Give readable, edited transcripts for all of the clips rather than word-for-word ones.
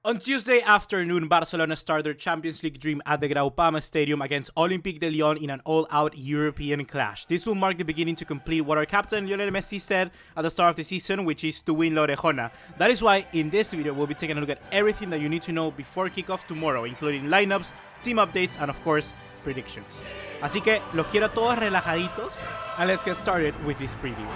On Tuesday afternoon, Barcelona started their Champions League dream at the Groupama Stadium against Olympique de Lyon in an all-out European clash. This will mark the beginning to complete what our captain Lionel Messi said at the start of the season, which is to win La Orejona. That is why in this video we'll be taking a look at everything that you need to know before kickoff tomorrow, including lineups, team updates, and of course, predictions. Así que los quiero todos relajaditos, and let's get started with this preview.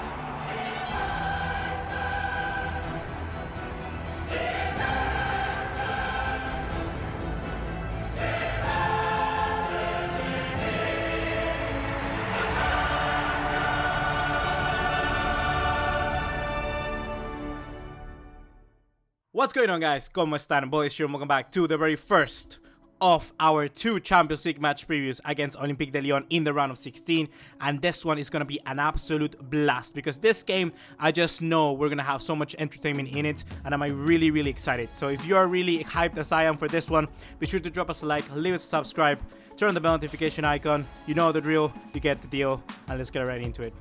What's going on, guys? ¿Cómo están? Boys here, and welcome back to the very first of our two Champions League match previews against Olympique de Lyon in the round of 16. And this one is going to be an absolute blast because this game, I just know we're going to have so much entertainment in it, and I'm really excited. So if you are really hyped as I am for this one, be sure to drop us a like, leave us a subscribe, turn on the bell notification icon. You know the drill, you get the deal, and let's get right into it.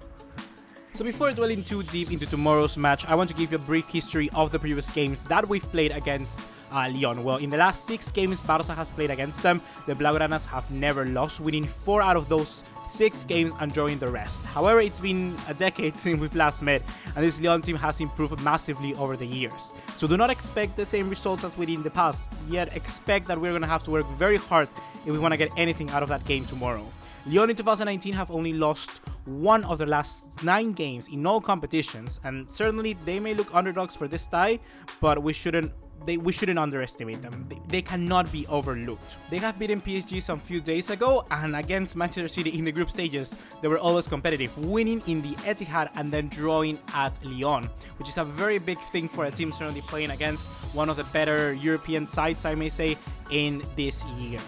So before dwelling too deep into tomorrow's match, I want to give you a brief history of the previous games that we've played against Lyon. Well, in the last 6 games Barca has played against them, the Blaugranas have never lost, winning 4 out of those 6 games and drawing the rest. However, it's been a decade since we've last met, and this Lyon team has improved massively over the years. So do not expect the same results as we did in the past, yet expect that we're going to have to work very hard if we want to get anything out of that game tomorrow. Lyon in 2019 have only lost 1 of their last 9 games in all competitions, and certainly they may look underdogs for this tie, but we shouldn't underestimate them. They cannot be overlooked. They have beaten PSG some few days ago, and against Manchester City in the group stages, they were always competitive, winning in the Etihad and then drawing at Lyon, which is a very big thing for a team certainly playing against one of the better European sides, I may say, in this year.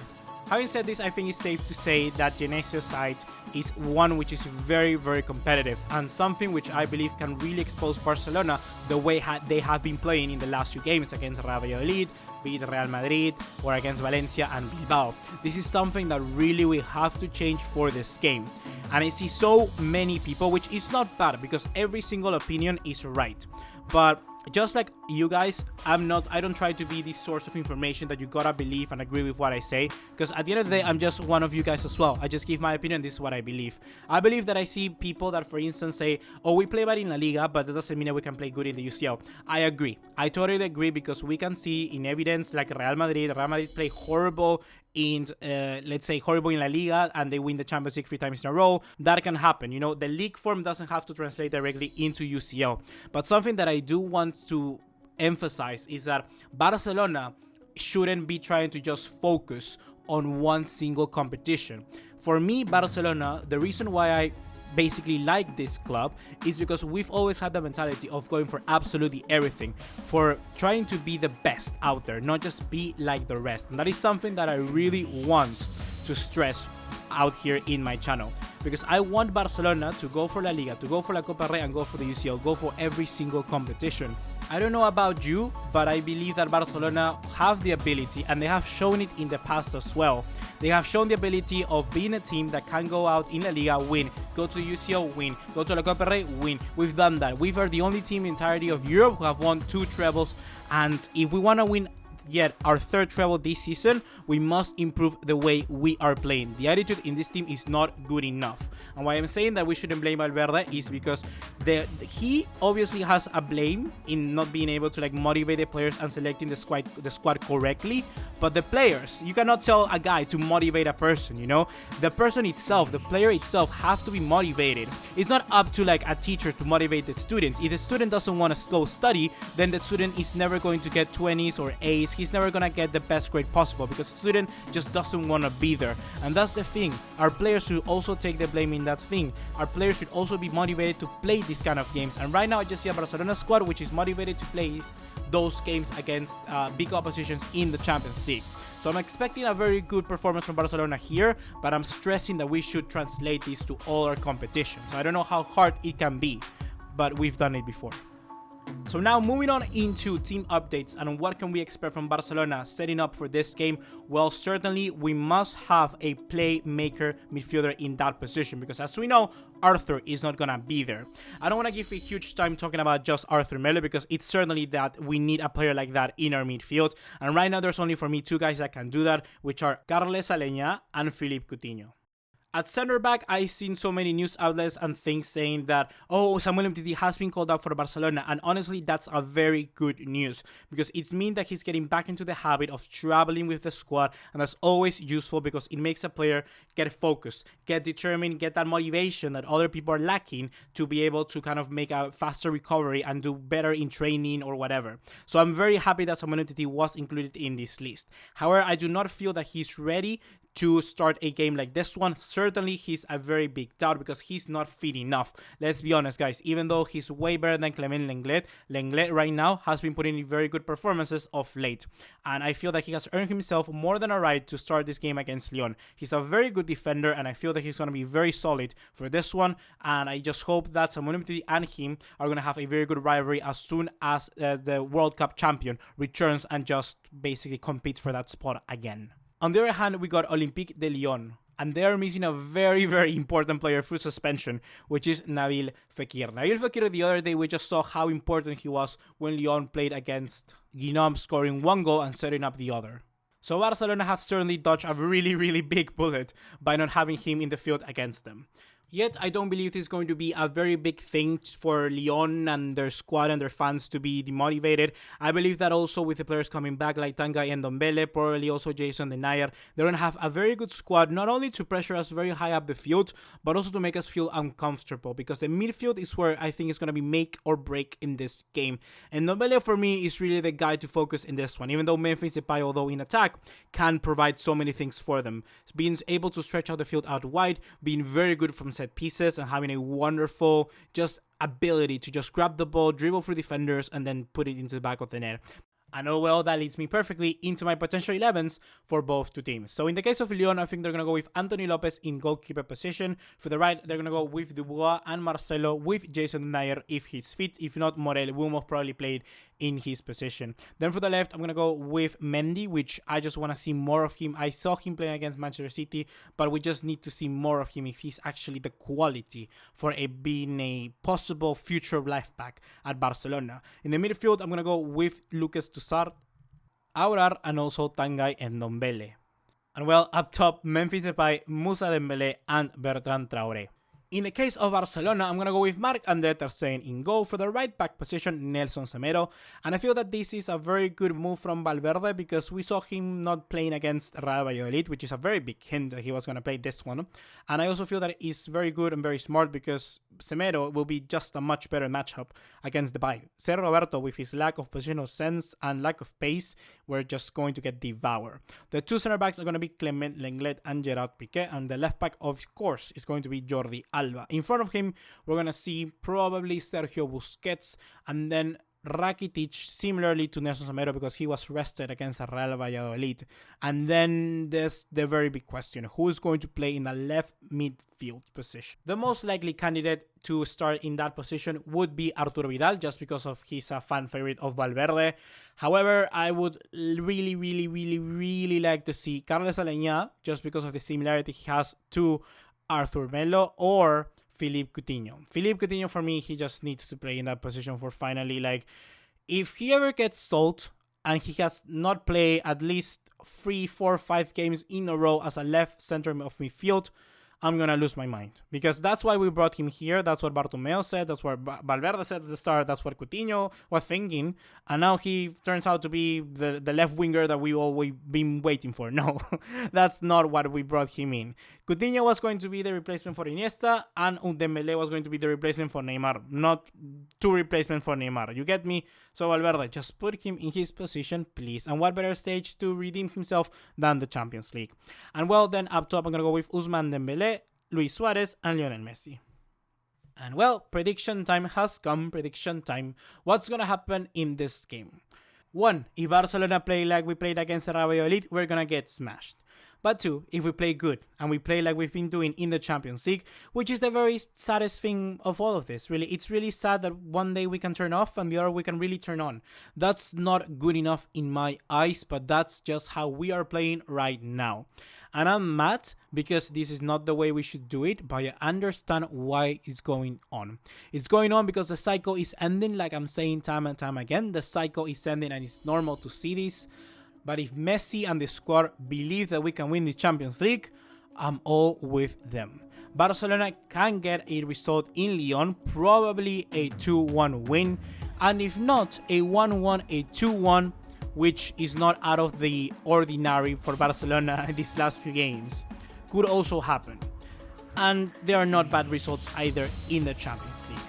Having said this, I think it's safe to say that Genesio's side is one which is very competitive, and something which I believe can really expose Barcelona the way they have been playing in the last few games against Real Valladolid, be it Real Madrid, or against Valencia and Bilbao. This is something that really we have to change for this game. And I see so many people, which is not bad because every single opinion is right. But just like you guys, I don't try to be this source of information that you gotta believe and agree with what I say, because at the end of the day, I'm just one of you guys as well. I just give my opinion. This is what I believe. I believe that I see people that, for instance, say, oh, we play bad in La Liga, but that doesn't mean that we can play good in the UCL. I agree. I totally agree, because we can see in evidence like Real Madrid play horrible in, let's say, horrible in La Liga, and they win the Champions League 3 times in a row. That can happen. You know, the league form doesn't have to translate directly into UCL. But something that I do want to emphasize is that Barcelona shouldn't be trying to just focus on one single competition. For me, Barcelona, the reason why I basically like this club is because we've always had the mentality of going for absolutely everything, for trying to be the best out there, not just be like the rest. And that is something that I really want to stress out here in my channel, because I want Barcelona to go for La Liga, to go for La Copa Rey, and go for the UCL, go for every single competition. I don't know about you, but I believe that Barcelona have the ability, and they have shown it in the past as well. They have shown the ability of being a team that can go out in La Liga, win, go to UCL, win, go to La Copa Rey, win. We've done that. We are the only team in the entirety of Europe who have won 2 trebles, and if we want to win yet our 3rd treble this season, we must improve the way we are playing. The attitude in this team is not good enough. And why I'm saying that we shouldn't blame Valverde is because he obviously has a blame in not being able to motivate the players and selecting the squad correctly. But the players, you cannot tell a guy to motivate a person, you know? The person itself, the player itself, have to be motivated. It's not up to a teacher to motivate the students. If the student doesn't want to go study, then the student is never going to get 20s or A's. He's never going to get the best grade possible because the student just doesn't want to be there. And that's the thing. Our players should also take the blame in that thing. Our players should also be motivated to play these kind of games. And right now I just see a Barcelona squad which is motivated to play those games against big oppositions in the Champions League. So I'm expecting a very good performance from Barcelona here, but I'm stressing that we should translate this to all our competitions. So I don't know how hard it can be, but we've done it before. So now moving on into team updates and what can we expect from Barcelona setting up for this game? Well, certainly we must have a playmaker midfielder in that position because as we know, Arthur is not gonna be there. I don't want to give a huge time talking about just Arthur Melo because it's certainly that we need a player like that in our midfield. And right now there's only for me 2 guys that can do that, which are Carles Aleñá and Philippe Coutinho. At center back, I've seen so many news outlets and things saying that, oh, Samuel Umtiti has been called up for Barcelona. And honestly, that's a very good news because it means that he's getting back into the habit of traveling with the squad. And that's always useful because it makes a player get focused, get determined, get that motivation that other people are lacking to be able to kind of make a faster recovery and do better in training or whatever. So I'm very happy that Samuel Umtiti was included in this list. However, I do not feel that he's ready to start a game like this one. Certainly, he's a very big doubt because he's not fit enough. Let's be honest, guys. Even though he's way better than Clement Lenglet right now has been putting in very good performances of late. And I feel that he has earned himself more than a right to start this game against Lyon. He's a very good defender, and I feel that he's going to be very solid for this one. And I just hope that Samuel Umtiti and him are going to have a very good rivalry as soon as the World Cup champion returns and just basically competes for that spot again. On the other hand, we got Olympique de Lyon, and they are missing a very, very important player through suspension, which is Nabil Fekir. Nabil Fekir, the other day, we just saw how important he was when Lyon played against Guingamp, scoring 1 goal and setting up the other. So Barcelona have certainly dodged a really, really big bullet by not having him in the field against them. Yet, I don't believe this is going to be a very big thing for Lyon and their squad and their fans to be demotivated. I believe that also with the players coming back like Tanguy and Ndombele, probably also Jason Denayer, they're going to have a very good squad, not only to pressure us very high up the field, but also to make us feel uncomfortable, because the midfield is where I think it's going to be make or break in this game. And Ndombele, for me, is really the guy to focus in this one, even though Memphis Depay, although in attack, can provide so many things for them. Being able to stretch out the field out wide, being very good from set pieces, and having a wonderful just ability to just grab the ball, dribble through defenders, and then put it into the back of the net. And oh well, that leads me perfectly into my potential 11s for both two teams. So in the case of Lyon, I think they're going to go with Anthony Lopez in goalkeeper position. For the right, they're going to go with Dubois and Marcelo with Jason Denayer if he's fit. If not, Morel will most probably play in his position. Then for the left, I'm going to go with Mendy, which I just want to see more of him. I saw him playing against Manchester City, but we just need to see more of him if he's actually the quality for being a possible future left back at Barcelona. In the midfield, I'm going to go with Lucas Toussaint, Aurar, and also Tanguy and Ndombele. And well, up top, Memphis Depay, Moussa Dembélé, and Bertrand Traoré. In the case of Barcelona, I'm going to go with Marc-André Ter Stegen in goal. For the right back position, Nelson Semedo. And I feel that this is a very good move from Valverde because we saw him not playing against Real Valladolid, which is a very big hint that he was going to play this one. And I also feel that it's very good and very smart because Semedo will be just a much better matchup against Depay. Ser Roberto, with his lack of positional sense and lack of pace, we're just going to get devoured. The two center backs are going to be Clement Lenglet and Gerard Piqué, and the left back, of course, is going to be Jordi Alba. In front of him, we're going to see probably Sergio Busquets, and then Rakitic, similarly to Nelson Semedo, because he was rested against Real Valladolid. And then there's the very big question: who is going to play in the left midfield position? The most likely candidate to start in that position would be Arturo Vidal, just because of he's a fan favorite of Valverde. However, I would really like to see Carles Aleñá, just because of the similarity he has to Arthur Melo or Philippe Coutinho. Philippe Coutinho, for me, he just needs to play in that position for finally, like, if he ever gets sold and he has not played at least 3, 4, 5 games in a row as a left center of midfield, I'm going to lose my mind. Because that's why we brought him here. That's what Bartomeu said. That's what Valverde said at the start. That's what Coutinho was thinking. And now he turns out to be the left winger that we always been waiting for. No, that's not what we brought him in. Coutinho was going to be the replacement for Iniesta, and Dembélé was going to be the replacement for Neymar. Not two replacements for Neymar. You get me? So Valverde, just put him in his position, please. And what better stage to redeem himself than the Champions League? And well, then up top, I'm going to go with Ousmane Dembélé, Luis Suarez, and Lionel Messi. And well, prediction time has come. Prediction time. What's going to happen in this game? 1. If Barcelona play like we played against Real Valladolid, we're going to get smashed. but 2, if we play good and we play like we've been doing in the Champions League, which is the very saddest thing of all of this. Really, it's really sad that one day we can turn off and the other we can really turn on. That's not good enough in my eyes, but that's just how we are playing right now. And I'm mad because this is not the way we should do it, but I understand why it's going on. It's going on because the cycle is ending, like I'm saying time and time again. The cycle is ending and it's normal to see this. But if Messi and the squad believe that we can win the Champions League, I'm all with them. Barcelona can get a result in Lyon, probably a 2-1 win. And if not, a 1-1, a 2-1, which is not out of the ordinary for Barcelona in these last few games, could also happen. And there are not bad results either in the Champions League.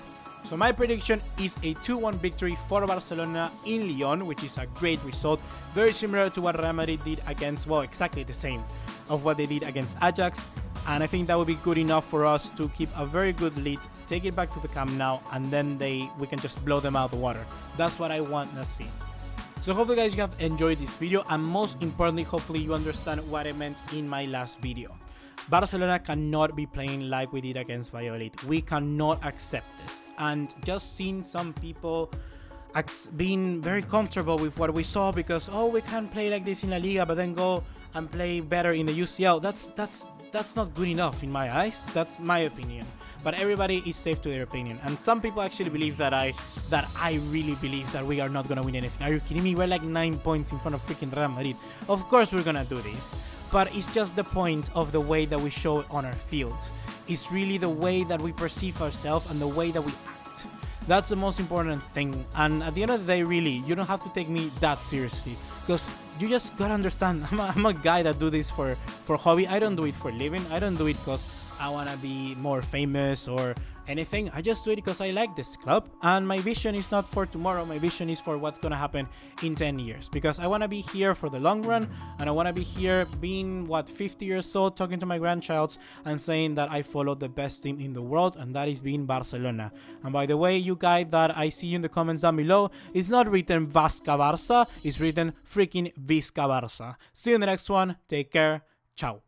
So my prediction is a 2-1 victory for Barcelona in Lyon, which is a great result, very similar to what Real Madrid did against, well, exactly the same of what they did against Ajax. And I think that would be good enough for us to keep a very good lead, take it back to the Camp Nou, and then we can just blow them out of the water. That's what I want to see. So hopefully guys you have enjoyed this video, and most importantly hopefully you understand what I meant in my last video. Barcelona cannot be playing like we did against Valladolid. We cannot accept this. And just seeing some people being very comfortable with what we saw because, oh, we can't play like this in La Liga but then go and play better in the UCL, that's not good enough in my eyes. That's my opinion. But everybody is safe to their opinion. And some people actually believe that I really believe that we are not gonna win anything. Are you kidding me? We're like 9 points in front of freaking Real Madrid. Of course we're gonna do this. But it's just the point of the way that we show it on our field. It's really the way that we perceive ourselves and the way that we act. That's the most important thing. And at the end of the day, really, you don't have to take me that seriously. Because you just gotta understand, I'm a guy that do this for hobby. I don't do it for living. I don't do it because I want to be more famous or anything. I just do it because I like this club, and my vision is not for tomorrow. My vision is for what's going to happen in 10 years, because I want to be here for the long run, and I want to be here being 50 years old, talking to my grandchilds and saying that I followed the best team in the world, and that is being Barcelona. And by the way, you guys that I see you in the comments down below, it's not written Vasca Barça, it's written freaking Visca Barça. See you in the next one. Take care. Ciao.